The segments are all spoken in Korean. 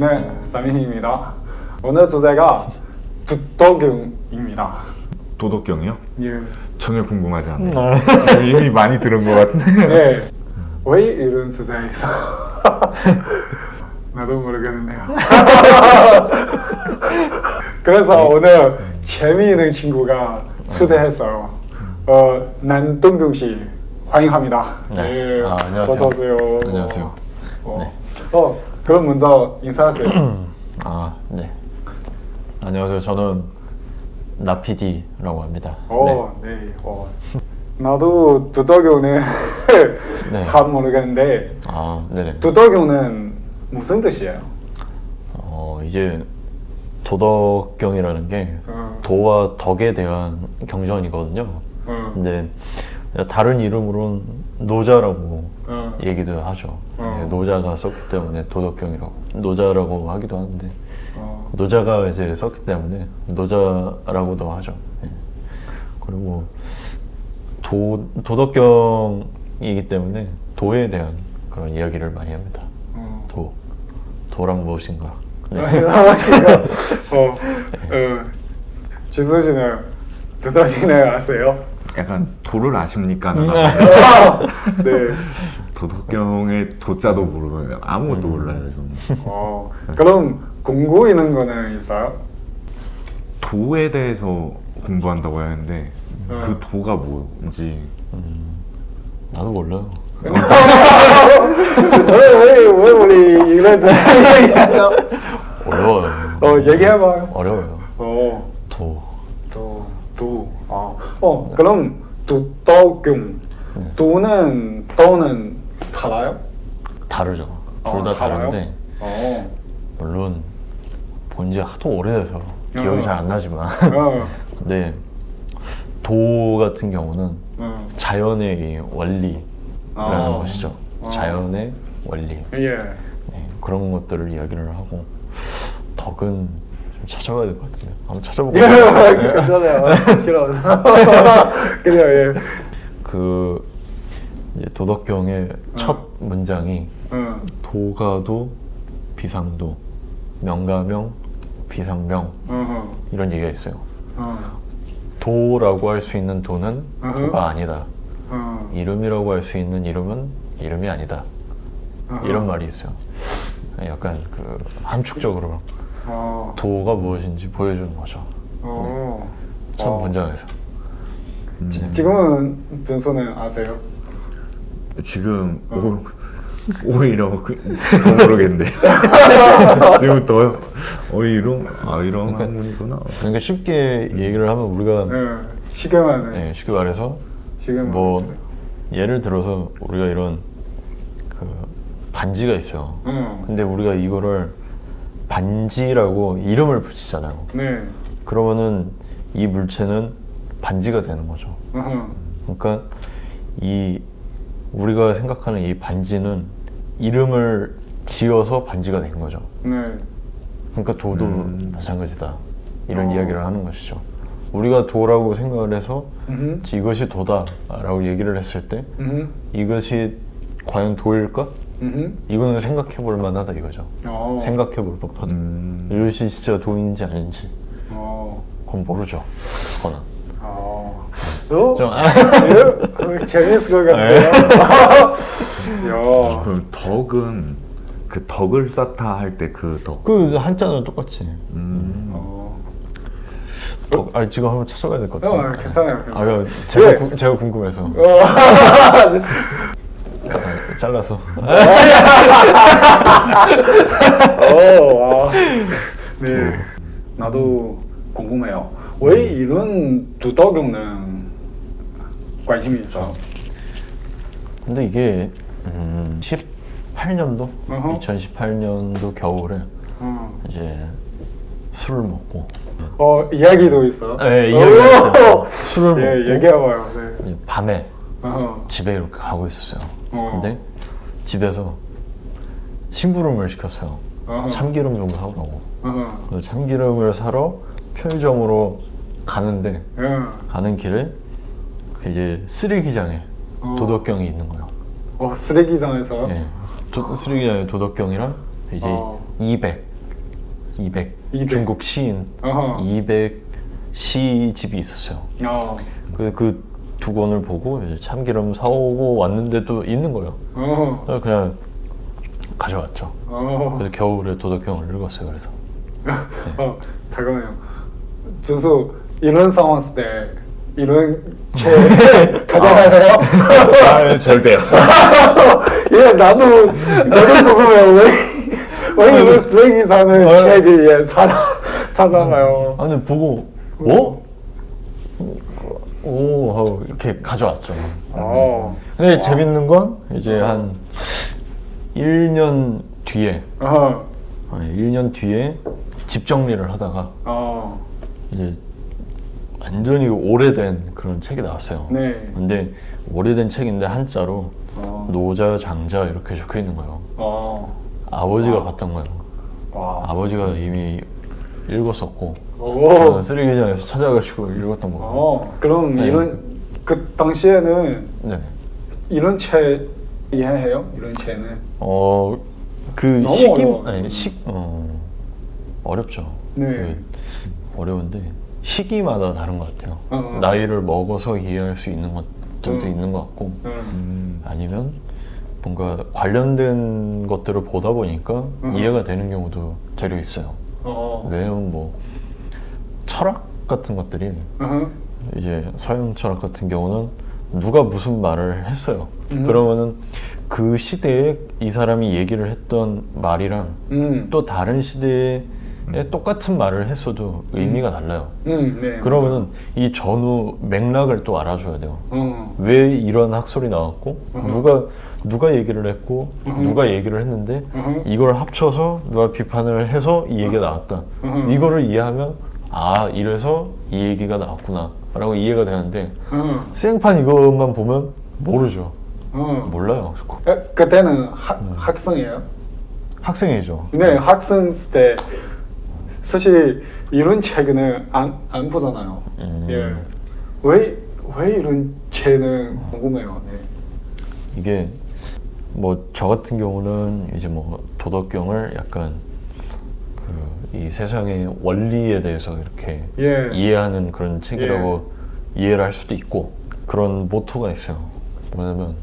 저희는 사민입니다. 오늘 주제가 두더경입니다. 도덕경이요? 예. 전혀 궁금하지 않아요. 이미 많이 들은 것 같은데. 네. 왜 이런 주제에 있어? 나도 모르겠는데요. 그래서 오늘 재미있는 친구가 초대했어요. 난동경 씨 환영합니다. 네. 예. 안녕하세요. 어서 오세요. 안녕하세요. 네. 그럼 먼저 인사하세요. 네. 안녕하세요. 저는 나PD라고 합니다. 네. 나도 두더경은 네. 잘 모르겠는데 네네. 두더경은 무슨 뜻이에요? 이제 도덕경이라는 게 도와 덕에 대한 경전이거든요. 근데 다른 이름으로는 노자라고 얘기도 하죠. 노자가 썼기 때문에 도덕경이라고 노자라고 하기도 하는데 노자가 이제 썼기 때문에 노자라고도 하죠. 그리고 도덕경이기 때문에 도에 대한 그런 이야기를 많이 합니다. 도랑 무엇인가. 네. 지수 씨는 두더지는 아세요? 약간 도를 아십니까? 네. 도덕경의 도자도 모르고요. 아무것도 몰라요. 저는. 그럼 공부 있는 거는 있어요? 도에 대해서 공부한다고 하는데 그 도가 뭔지 나도 몰라요. 왜 우리 이런 얘기하죠? 어려워요. 얘기해봐요. 어려워요. 도. 그럼 두더경. 도는 달라요? 다르죠. 둘 다 달라요? 다른데 물론 본지 하도 오래돼서 기억이 잘 안 나지만 근데 도 같은 경우는 자연의 이 원리라는 것이죠. 자연의 원리. 예. 네, 그런 것들을 이야기를 하고 덕은 좀 찾아봐야 될 것 같은데 한번 찾아보고 괜찮아요. 싫어. 그래요. 예. 그 이제 도덕경의 첫 문장이 도가도 비상도 명가명 비상명 이런 얘기가 있어요. 도라고 할 수 있는 도는 도가 아니다. 이름이라고 할 수 있는 이름은 이름이 아니다. 이런 말이 있어요. 약간 그 함축적으로 도가 무엇인지 보여주는 거죠. 첫 문장에서. 지금은 준수는 아세요? 지금 오히려 더 모르겠는데. 지금 더 이런 학문이구나. 그러니까 쉽게 얘기를 하면 우리가 쉽게 말해서 뭐 예를 들어서 우리가 이런 그 반지가 있어요. 근데 우리가 이거를 반지라고 이름을 붙이잖아요. 네. 그러면은 이 물체는 반지가 되는 거죠. 그러니까 우리가 생각하는 이 반지는 이름을 지어서 반지가 된 거죠. 네. 그러니까 도도 마찬가지다. 이런 이야기를 하는 것이죠. 우리가 도라고 생각을 해서 이것이 도다라고 얘기를 했을 때 이것이 과연 도일까? 이거는 생각해 볼 만하다 이거죠. 생각해 볼 법하다. 이것이 진짜 도인지 아닌지 그건 모르죠. 그거는. 재밌을 것 같아요. 그럼 덕은 그 덕을 쌓다 할 때 그 덕. 그 한자는 똑같이. 지금 한번 찾아가야 될 것 같아요. 괜찮아요. 제가 궁금해서. 잘라서. 네. 나도 궁금해요. 왜 이런 두더경은 관심이 있어? 근데 이게 18년도 2018년도 겨울에 이제 술을 먹고 이야기도 있어. 네, 이야기가 있어요. 술을 먹고 얘기해봐요. 네. 밤에 집에 이렇게 가고 있었어요. 근데 집에서 심부름을 시켰어요. 참기름 좀 사오라고. 그래서 참기름을 사러 편의점으로 가는데 가는 길에 이제 쓰레기장에 도덕경이 있는 거예요. 쓰레기장에서? 네. 쓰레기장에 도덕경이랑 이제 200 200. 200. 중국 시인 어허. 200 시집이 있었어요. 어. 그 두 권을 보고 이제 참기름 사오고 왔는데 또 있는 거예요. 어. 그래서 그냥 가져왔죠. 어. 그래서 겨울에 도덕경을 읽었어요. 그래서 잠깐만요. 준수 이런 상황 때 이런 책 가져가세요? 아, 절대요. 예, 나도 궁금해요. 왜 이런 쓰레기 사는 책을 예, 찾아가요? 아니 보고 어? 오 하고 이렇게 가져왔죠. 어. 근데 재밌는 건 이제 한 1년 뒤에 어. 1년 뒤에 집 정리를 하다가 어. 이제 완전히 오래된 그런 책이 나왔어요. 네. 근데 오래된 책인데 한자로 어. 노자 장자 이렇게 적혀 있는 거예요. 어. 아버지가 봤던 거예요. 와. 아버지가 이미 읽었었고 오. 저는 쓰레기장에서 찾아가지고 읽었던 거고. 어. 그럼 네. 이런 그 당시에는 네. 이런 책 이해해요? 이런 책은? 그 너무 시기 어려워요. 아니 어렵죠. 네. 어려운데 시기마다 다른 것 같아요. 어. 나이를 먹어서 이해할 수 있는 것들도 있는 것 같고 아니면 뭔가 관련된 것들을 보다 보니까 이해가 되는 경우도 되려 있어요. 왜냐면 뭐 철학 같은 것들이 이제 서양 철학 같은 경우는 누가 무슨 말을 했어요. 그러면은 그 시대에 이 사람이 얘기를 했던 말이랑 또 다른 시대에 똑같은 말을 했어도 의미가 달라요. 네. 그러면은 이 전후 맥락을 또 알아줘야 돼요. 어. 왜 이런 학설이 나왔고 누가 얘기를 했고 누가 얘기를 했는데 이걸 합쳐서 누가 비판을 해서 이 얘기가 나왔다. 이거를 이해하면 아 이래서 이 얘기가 나왔구나 라고 이해가 되는데 생판 이것만 보면 모르죠. 몰라요. 그때는 학생이에요? 학생이죠. 네, 학생 때 사실 이런 책은 안 보잖아요. 예. 왜 이런 책은 궁금해요. 네. 이게 뭐 저 같은 경우는 이제 뭐 도덕경을 약간 이 세상의 원리에 대해서 이렇게 예. 이해하는 그런 책이라고 이해를 할 수도 있고 그런 모토가 있어요. 뭐냐면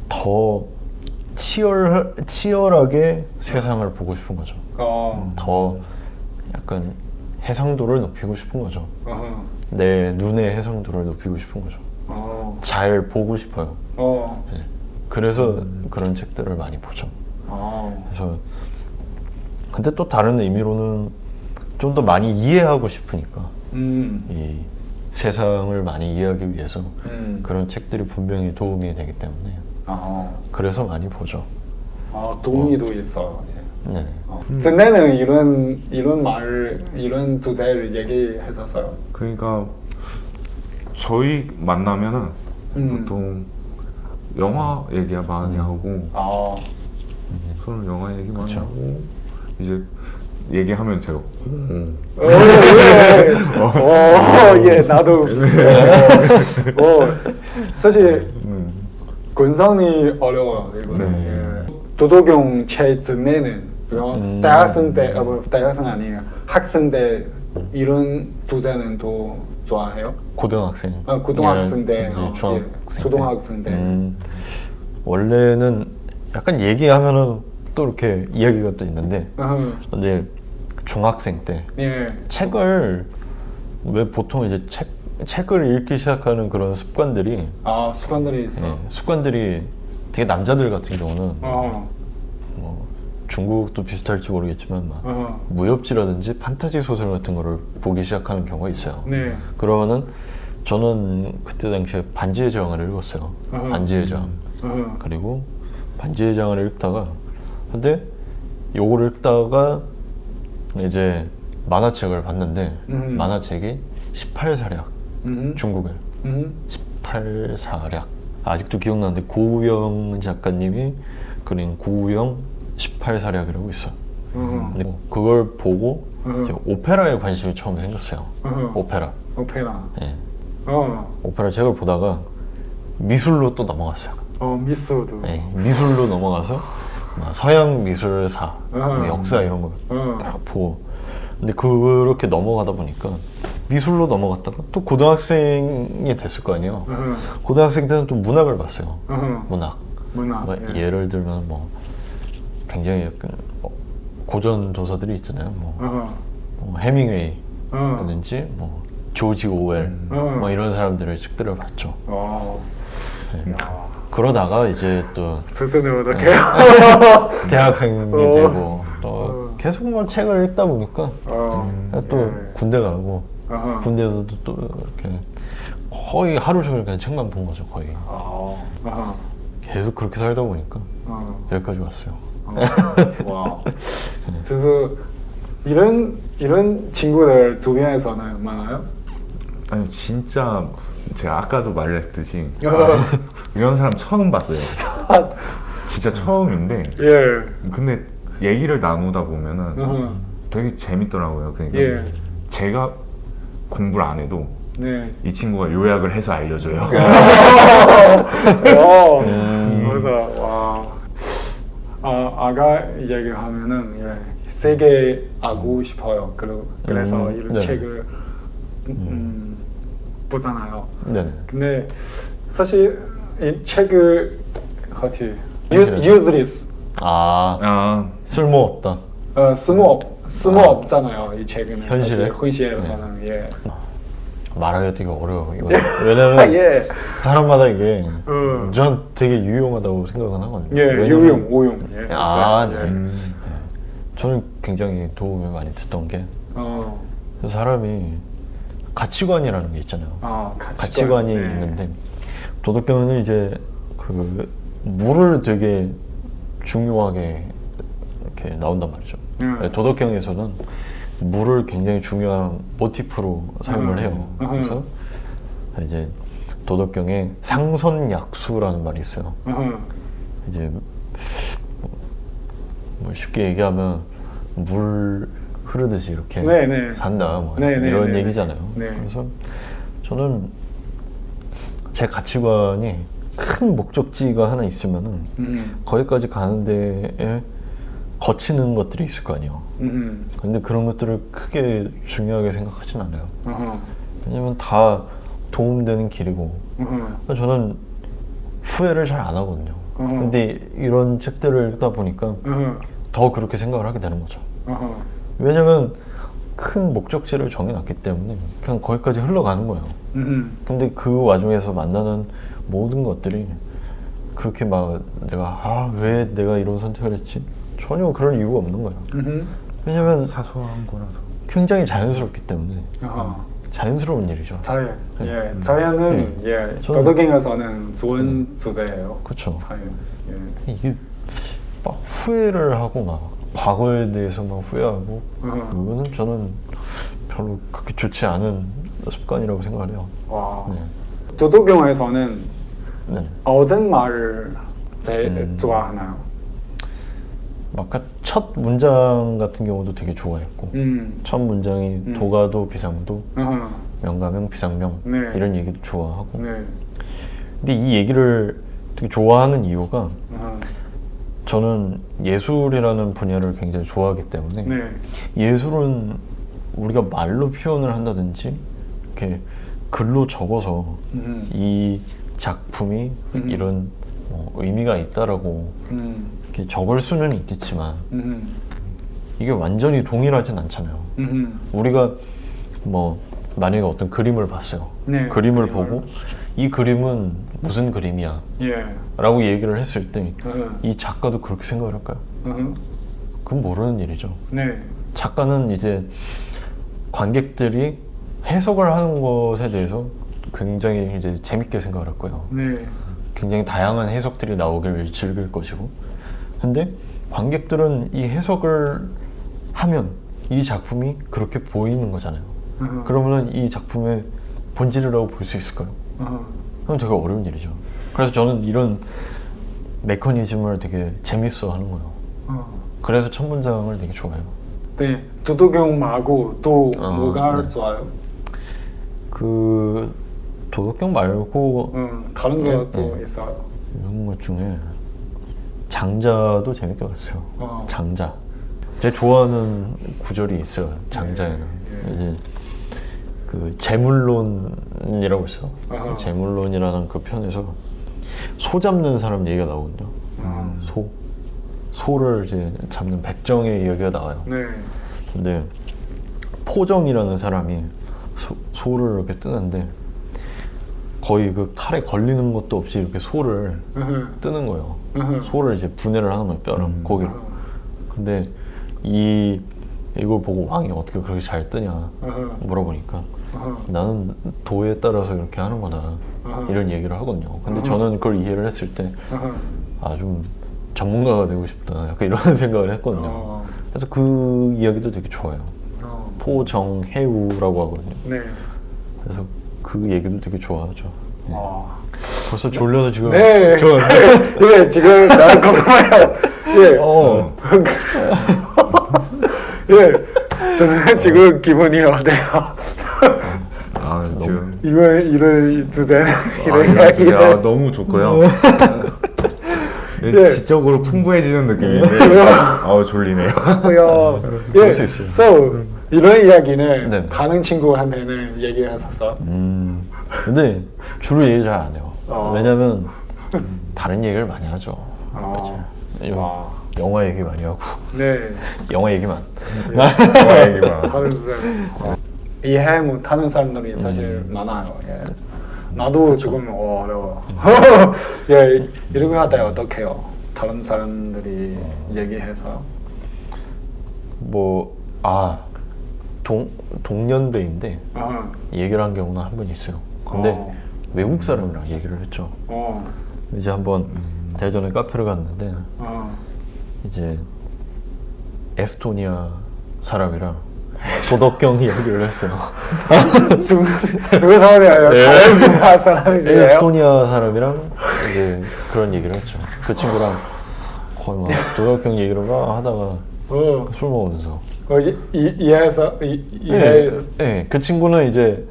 더 치열하게 세상을 보고 싶은 거죠. 더 약간 해상도를 높이고 싶은 거죠. 내 눈의 해상도를 높이고 싶은 거죠. 잘 보고 싶어요. 네. 그래서 그런 책들을 많이 보죠. 그래서 근데 또 다른 의미로는 좀 더 많이 이해하고 싶으니까 이 세상을 많이 이해하기 위해서 그런 책들이 분명히 도움이 되기 때문에 그래서 많이 보죠. 동의도 있어요. 네. 전에는 이런 주제를 얘기했었어요. 그러니까 저희 만나면은 보통 영화 얘기 많이 하고 서로 영화 얘기 많이 하고 이제 얘기하면 제가 예, 나도 사실 권상이 어려워요. 이거는. 예. 도덕경 책 전에는 대학생 때, 대학생 아니에요. 학생 때 이런 주제는 또 좋아해요? 고등학생. 고등학생 때, 초등학생 때. 원래는 약간 얘기하면은 또 이렇게 이야기가 또 있는데, 근데 중학생 때 책을 왜 보통 이제 책을 읽기 시작하는 그런 습관들이 습관들이 있어. 습관들이 되게 남자들 같은 경우는 뭐 중국도 비슷할지 모르겠지만 막 무협지라든지 판타지 소설 같은 거를 보기 시작하는 경우가 있어요. 네. 그러면은 저는 그때 당시에 반지의 제왕을 읽었어요. 반지의 제왕. 그리고 반지의 제왕을 읽다가 근데 요거를 읽다가 이제 만화책을 봤는데 만화책이 18사략 중국을 18사략 아직도 기억나는데 고우영 작가님이 그린 고우영 18사략이라고 있어. 근데 그걸 보고 이제 오페라에 관심이 처음 생겼어요. 오페라. 네. 오페라 책을 보다가 미술로 또 넘어갔어요. 미술도. 네, 미술로 넘어가서 막 서양 미술사, 뭐 역사 이런 거 딱 보고 근데 그렇게 넘어가다 보니까 미술로 넘어갔다가 또 고등학생이 됐을 거 아니에요. 고등학생 때는 또 문학을 봤어요. 문학. 뭐 예. 예를 들면 뭐 굉장히 약간 고전 도서들이 있잖아요. 뭐 해밍웨이라든지 뭐 조지 오웰 뭐 이런 사람들의 책들을 봤죠. 네. 그러다가 그러다가 이제 또 스스로 어떻게 대학생이 되고 또 계속 뭐 책을 읽다 보니까 또 군대 가고 군대에서도 또 이렇게 거의 하루 종일 그냥 책만 본 거죠. 거의 계속 그렇게 살다 보니까 여기까지 왔어요. 와. 그래서 이런 친구들 주변에서는 많아요? 아니 진짜 제가 아까도 말했듯이 이런 사람 처음 봤어요. 진짜 처음인데 예. 근데 얘기를 나누다 보면은 되게 재밌더라고요. 그러니까 예. 제가 공부를 안 해도 네. 이 친구가 요약을 해서 알려줘요. 그래서 와. 아가 얘기하면은 예. 세계 알고 싶어요. 그래서 이런 네. 책을 보잖아요. 네네. 근데 사실 이 책을 어떻게 useless 아 쓸모없다. 쓸모없잖아요. 이 책은 현실에? 사실 현실에서는 예. 말하기가 되게 어려워 이거. 왜냐면 예. 사람마다 이게 전 되게 유용하다고 생각은 하거든요. 예. 왜냐면 오용. 예. 아, 예. 네. 저는 굉장히 도움을 많이 됐던 게 어. 사람이 가치관이라는 게 있잖아요. 가치관이 네. 있는데 도덕경은 이제 그 물을 되게 중요하게 이렇게 나온단 말이죠. 도덕경에서는 물을 굉장히 중요한 모티프로 사용을 해요. 그래서 이제 도덕경에 상선약수라는 말이 있어요. 이제 뭐 쉽게 얘기하면 물 흐르듯이 이렇게 네네. 산다 뭐 네네. 이런 네네. 얘기잖아요. 네. 그래서 저는 제 가치관이 큰 목적지가 하나 있으면은 거기까지 가는 데에 거치는 것들이 있을 거 아니에요. 근데 그런 것들을 크게 중요하게 생각하진 않아요. 왜냐면 다 도움되는 길이고 저는 후회를 잘 안 하거든요. 근데 이런 책들을 읽다 보니까 더 그렇게 생각을 하게 되는 거죠. 왜냐면 큰 목적지를 정해놨기 때문에 그냥 거기까지 흘러가는 거예요. 근데 그 와중에서 만나는 모든 것들이 그렇게 막 내가 왜 내가 이런 선택을 했지? 전혀 그럴 이유가 없는 거예요. 왜냐면 사소한 거라서 굉장히 자연스럽기 때문에 자연스러운 일이죠. 자연. 예. 자연은 예. 저는- 도덕경에서는 좋은 주제예요. 그렇죠. 자연. 예. 이게 막 후회를 하고 막 과거에 대해서 막 후회하고 그거는 저는 별로 그렇게 좋지 않은 습관이라고 생각을 해요. 와. 네. 도덕경에서는 네. 어떤 말을 제일 좋아하나요? 아까 첫 문장 같은 경우도 되게 좋아했고 첫 문장이 도가도 비상도 명가명 비상명 네. 이런 얘기도 좋아하고 네. 근데 이 얘기를 되게 좋아하는 이유가 어. 저는 예술이라는 분야를 굉장히 좋아하기 때문에 네. 예술은 우리가 말로 표현을 한다든지 이렇게 글로 적어서 이 작품이 이런 의미가 있다라고 이렇게 적을 수는 있겠지만 이게 완전히 동일하진 않잖아요. 우리가 뭐 만약에 어떤 그림을 봤어요. 네, 그림을 그림을. 보고 이 그림은 무슨 그림이야 예. 라고 얘기를 했을 때 이 작가도 그렇게 생각을 할까요? 그건 모르는 일이죠. 네. 작가는 이제 관객들이 해석을 하는 것에 대해서 굉장히 이제 재밌게 생각을 할 거예요. 네. 굉장히 다양한 해석들이 나오길 즐길 것이고 근데 관객들은 이 해석을 하면 이 작품이 그렇게 보이는 거잖아요. 그러면 이 작품의 본질이라고 볼 수 있을까요? 그건 되게 어려운 일이죠. 그래서 저는 이런 메커니즘을 되게 재밌어 하는 거예요. 그래서 첫 문장을 되게 좋아해요. 네. 도덕경 말고 또 뭐가 네. 좋아요? 그 도덕경 말고 다른 네, 것도 네. 있어요. 이런 것 중에 장자도 재밌게 봤어요. 장자. 제가 좋아하는 구절이 있어요. 장자에는 이제 그 재물론이라고 있어요. 재물론이라는 그 편에서 소 잡는 사람 얘기가 나오거든요. 소를 이제 잡는 백정의 이야기가 나와요. 네. 근데 포정이라는 사람이 소를 이렇게 뜨는데 거의 그 칼에 걸리는 것도 없이 이렇게 소를 뜨는 거예요. 소를 이제 분해를 하는 거예요. 뼈랑 고기를. 근데 이걸 보고 왕이 어떻게 그렇게 잘 뜨냐 물어보니까 나는 도에 따라서 이렇게 하는 거다 이런 얘기를 하거든요. 근데 저는 그걸 이해를 했을 때 좀 전문가가 되고 싶다 약간 이런 생각을 했거든요. 그래서 그 이야기도 되게 좋아요. 포정해우라고 하거든요. 네. 그래서 그 얘기도 되게 좋아하죠. 네. 벌써 졸려서 지금 네. 예, 지금 나는 궁금해요. 예. 예. 저는 지금 기분이 어때요? 지금 이런 주제는 이런 이야기. 너무 좋고요. 예. 지적으로 풍부해지는 느낌인데 졸리네요. 예. 그럴 수 있어요. So, 이런 이야기는 네. 가는 친구한테는 얘기했었어. 근데 주로 얘기 잘 안 해요. 왜냐면 다른 얘기를 많이 하죠. 맞아요. 영화 얘기 많이 하고 네. 영화 얘기만. 영화 얘기만. 하는 사람. 이해 못하는 사람들이 사실 많아요. 예. 나도 조금 어려워. 예, 이렇게 하다 어떡해요? 다른 사람들이 얘기해서. 동년배인데 얘기를 한 경우는 한 번 있어요. 근데 외국 사람이랑 얘기를 했죠. 이제 한번 대전에 카페를 갔는데 이제 에스토니아 사람이랑 도덕경 이야기를 했어요. 중국 사람이 아니라 다른 문화 사람이에요? 에스토니아 사람이랑 이제 그런 얘기를 했죠. 그 친구랑 거의 막 도덕경 얘기를 막 하다가 술 먹으면서. 이제 이해해서. 네, 그 친구는 이제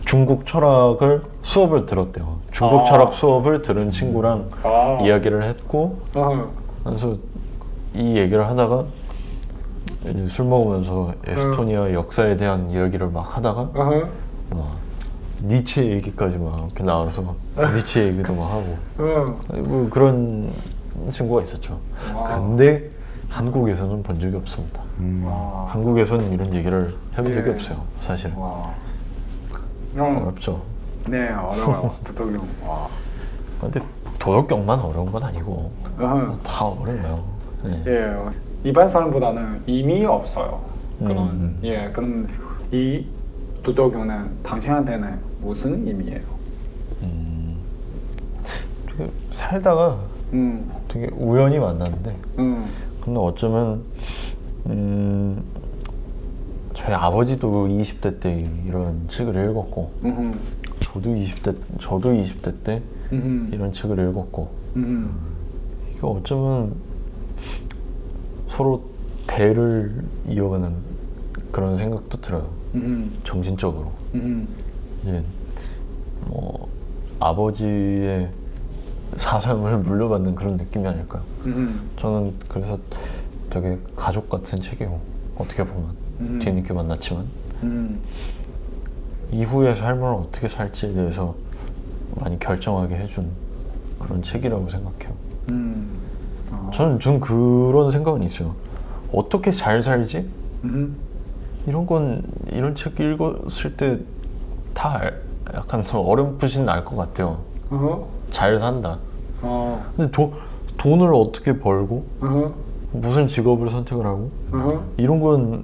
중국 철학을 수업을 들었대요. 중국 철학 수업을 들은 친구랑 이야기를 했고, 그래서 이 얘기를 하다가 이제 술 먹으면서 에스토니아 역사에 대한 이야기를 막 하다가 니체 얘기까지 막 이렇게 나와서 니체 얘기도 막 하고 뭐 그런 친구가 있었죠. 근데 한국에서는 본 적이 없습니다. 한국에서는 이런 얘기를 해본 적이 없어요, 사실은. 어렵죠. 네, 어려워요. 도덕경. 근데 도덕경만 어려운 건 아니고 다 어려워요. 네. 예, 일반 사람보다는 의미 없어요. 그럼 이 도덕경은 당신한테는 무슨 의미예요? 되게 살다가 되게 우연히 만났는데 근데 어쩌면 저희 아버지도 20대 때 이런 책을 읽었고 저도 20대 때 이런 책을 읽었고 이게 어쩌면 서로 대를 이어가는 그런 생각도 들어요. 정신적으로. 이제 뭐 아버지의 사상을 물려받는 그런 느낌이 아닐까요? 저는 그래서 되게 가족 같은 책이고 어떻게 보면 뒤늦게 만났지만 이후의 삶을 어떻게 살지에 대해서 많이 결정하게 해준 그런 책이라고 생각해요. 저는 그런 생각은 있어요. 어떻게 잘 살지? 이런 책 읽었을 때 다 약간 어렴풋이는 알 것 같아요. 잘 산다. 근데 돈을 어떻게 벌고 무슨 직업을 선택을 하고 이런 건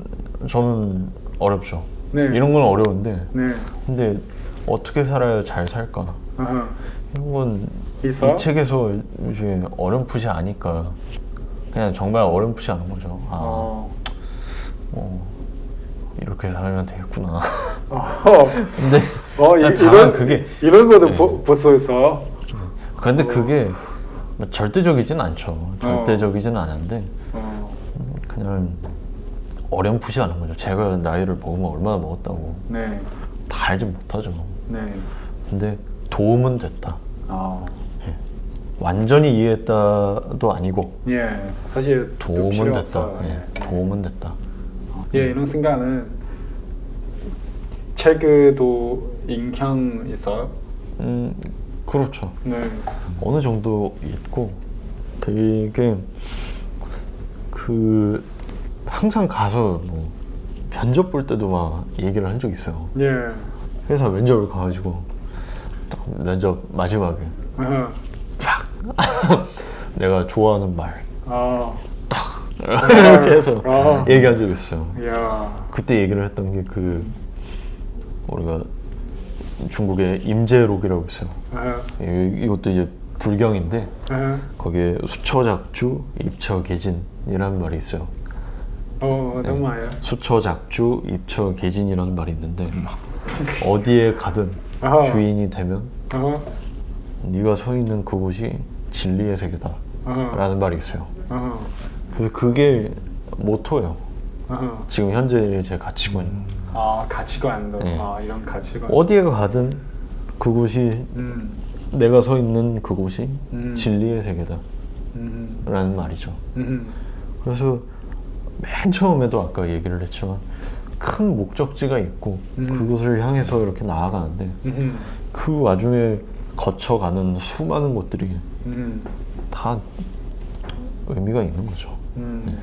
저는 어렵죠. 네. 이런 건 어려운데 네. 근데 어떻게 살아야 잘 살까? 이런 건 있어? 이 책에서 이제 어렴풋이 아니까 그냥 정말 어렴풋이 아는 거죠. 이렇게 살면 되겠구나. 근데 이런 것도 볼 수 있어. 근데 그게 절대적이진 않죠. 절대적이진 않은데 그냥 어렴풋이 아는 거죠. 제가 나이를 먹으면 얼마나 먹었다고 네. 다 알진 못하죠. 네. 근데 도움은 됐다. 네. 완전히 이해했다도 아니고 예, 사실 도움은 필요 됐다. 없어요. 예, 도움은 됐다. 예, 이런 순간은 책도影响 있어요? 그렇죠. 네. 어느 정도 있고 되게 그 항상 가서 뭐 면접 볼 때도 막 얘기를 한 적 있어요. 예. 회사 면접을 가가지고 딱 면접 마지막에 어허. 내가 좋아하는 말 아. 이렇게 해서 아. 얘기한 적 있어요. 야. 그때 얘기를 했던 게 그 우리가 중국의 임제록이라고 있어요. 어허. 이것도 이제 불경인데 어허. 거기에 수처작주 입처계진이라는 말이 있어요. 어떤 말이에요? 수처작주 입처계진이라는 말이 있는데 어디에 가든 어허. 주인이 되면 어허. 네가 서 있는 그곳이 진리의 세계다 어허. 라는 말이 있어요. 어허. 그래서 그게 모토예요. 어허. 지금 현재 제 가치관이. 아, 가치관도. 네. 아, 이런 가치관. 어디에 가든 그곳이 내가 서 있는 그곳이 진리의 세계다 라는 말이죠. 그래서 맨 처음에도 아까 얘기를 했지만 큰 목적지가 있고 그곳을 향해서 이렇게 나아가는데 그 와중에 거쳐가는 수많은 곳들이 다 의미가 있는 거죠. 네.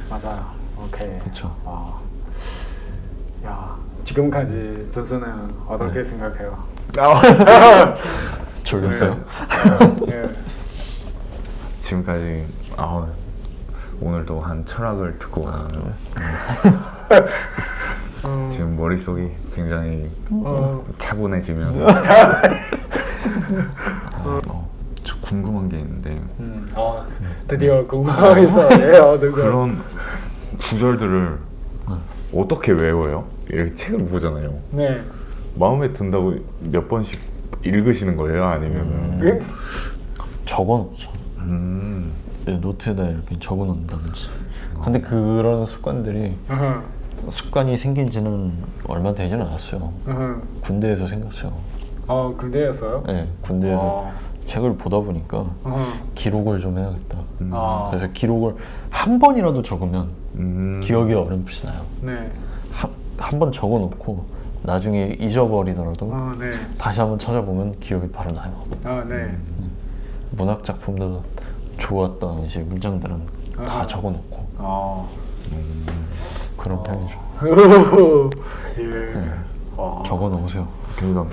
맞아요. 오케이. 그렇죠. 아. 야, 지금까지 저수는 어떻게 생각해요? 졸렸어요? 예. 지금까지 오늘도 한 철학을 듣고 지금 머릿속이 굉장히 차분해지면서 저 궁금한 게 있는데 드디어 궁금해서 그런 구절들을 어떻게 외워요? 이렇게 책을 보잖아요. 네. 마음에 든다고 몇 번씩 읽으시는 거예요? 아니면은 적어놓죠. 네, 노트에다 이렇게 적어놓는다든지. 근데 그런 습관들이 습관이 생긴 지는 얼마 되지는 않았어요. 군대에서 생겼어요. 군대에서요? 네, 군대에서 책을 보다 보니까 기록을 좀 해야겠다. 그래서 기록을 한 번이라도 적으면 기억이 어렴풋이 나요. 네. 한 번 적어놓고 나중에 잊어버리더라도 네. 다시 한번 찾아보면 기억이 바로 나요. 네. 문학 작품도 좋았던 이제 문장들은 다 적어놓고 그런 편이죠. 예. 적어놓으세요. 그러니까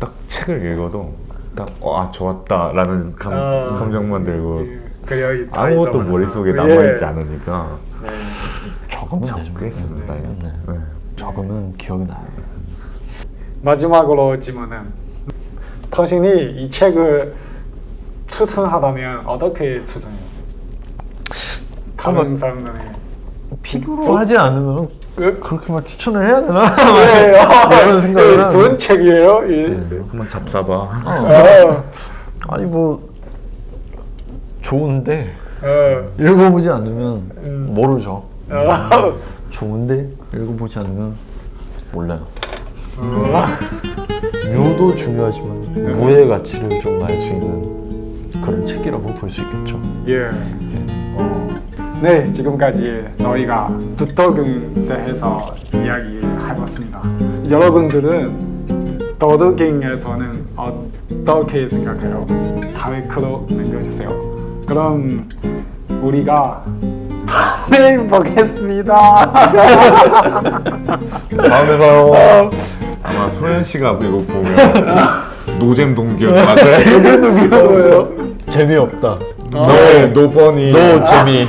딱 책을 읽어도 딱 좋았다라는 감정만 들고 아무것도 머릿속에 남아있지 않으니까 네. 적으면 되죠. 적겠습니다. 네. 적으면 기억이 나요. 마지막으로 질문은 당신이 이 책을 추천하다면 어떻게 추천해요? 다른 사람들이 필요하지 않으면 그렇게만 추천을 해야 되나? 네. 이런 생각을 하는데. 좋은 책이에요. 한번 잡사봐. 아니 뭐 좋은데 읽어보지 않으면 모르죠. 좋은데 읽어보지 않으면 몰라요. 유도 중요하지만 무의 가치를 좀 알 수 있는 그런 책이라고 볼 수 있겠죠. 예. 네, 지금까지 저희가 두터경에 대해서 이야기해봤습니다. 여러분들은 더더경에서는 어떻게 생각해요? 댓글로 남겨주세요. 그럼 우리가 다음에 보겠습니다. 다음에 봐요. 아마 소연 씨가 이거 보면 노잼 동기였 맞아요. 노잼 동기가 재미없다. 노 버니. 노 재미.